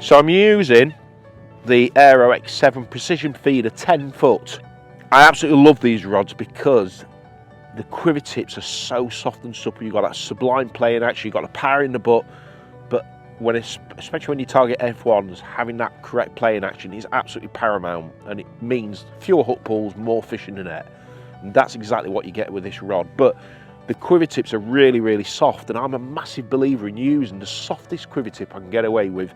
So I'm using the Aero X7 Precision Feeder 10 foot. I absolutely love these rods because the quiver tips are so soft and supple. You've got that sublime playing action, you've got the power in the butt, but especially when you target F1s, having that correct playing action is absolutely paramount, and it means fewer hook pulls, more fish in the net. And that's exactly what you get with this rod. But the quiver tips are really, really soft, and I'm a massive believer in using the softest quiver tip I can get away with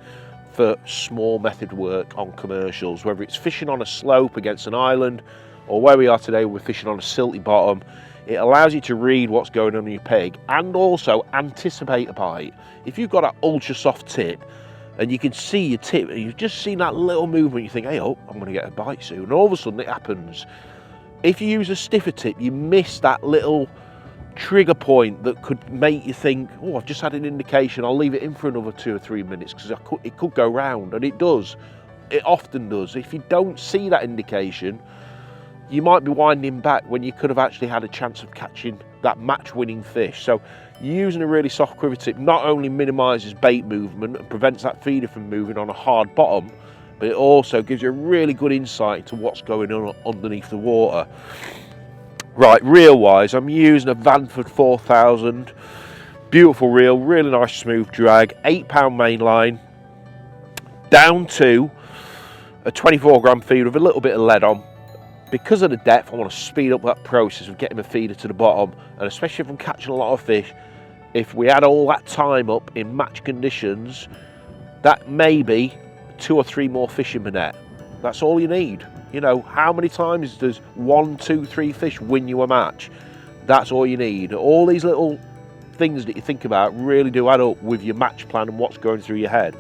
for small method work on commercials, whether it's fishing on a slope against an island, or where we are today, we're fishing on a silty bottom. It allows you to read what's going on in your peg and also anticipate a bite. If you've got that ultra soft tip and you can see your tip and you've just seen that little movement, you think, hey, oh, I'm going to get a bite soon. And all of a sudden it happens. If you use a stiffer tip, you miss that little trigger point that could make you think, oh, I've just had an indication, I'll leave it in for another 2 or 3 minutes because it could go round. And it does. It often does. If you don't see that indication, you might be winding back when you could have actually had a chance of catching that match-winning fish. So using a really soft quiver tip not only minimises bait movement and prevents that feeder from moving on a hard bottom, but it also gives you a really good insight into what's going on underneath the water. Right, reel-wise, I'm using a Vanford 4000. Beautiful reel, really nice smooth drag, 8-pound main line, down to a 24-gram feeder with a little bit of lead on. Because of the depth, I want to speed up that process of getting the feeder to the bottom, and especially if I'm catching a lot of fish, if we add all that time up in match conditions, that may be 2 or 3 more fish in the net. That's all you need. You know, how many times does 1, 2, 3 fish win you a match? That's all you need. All these little things that you think about really do add up with your match plan and what's going through your head.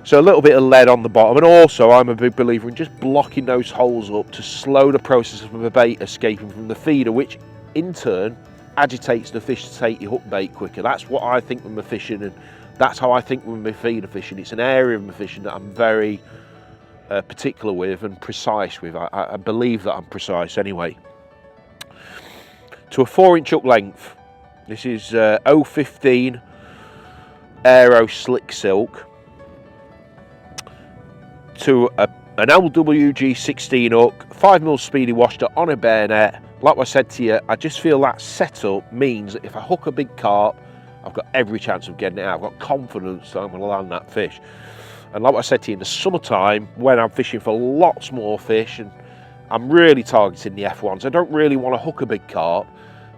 So a little bit of lead on the bottom, and also I'm a big believer in just blocking those holes up to slow the process of the bait escaping from the feeder, which in turn agitates the fish to take your hook bait quicker. That's what I think when we're fishing, and that's how I think when we're feeder fishing. It's an area of my fishing that I'm very particular with and precise with. I believe that I'm precise anyway. To a 4-inch hook length, this is 015 Aero Slick Silk. To an LWG 16 hook, 5mm speedy washed on a bayonet. Like I said to you, I just feel that setup means that if I hook a big carp, I've got every chance of getting it out. I've got confidence that I'm going to land that fish. And like I said to you, in the summertime, when I'm fishing for lots more fish, and I'm really targeting the F1s, I don't really want to hook a big carp,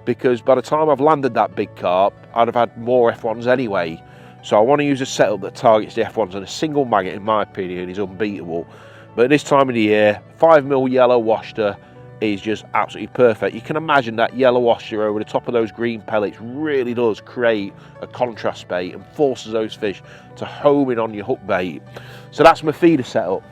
because by the time I've landed that big carp, I'd have had more F1s anyway. So I want to use a setup that targets the F1s, and a single maggot, in my opinion, is unbeatable. But at this time of the year, 5mm yellow washter is just absolutely perfect. You can imagine that yellow washter over the top of those green pellets really does create a contrast bait and forces those fish to home in on your hook bait. So that's my feeder setup.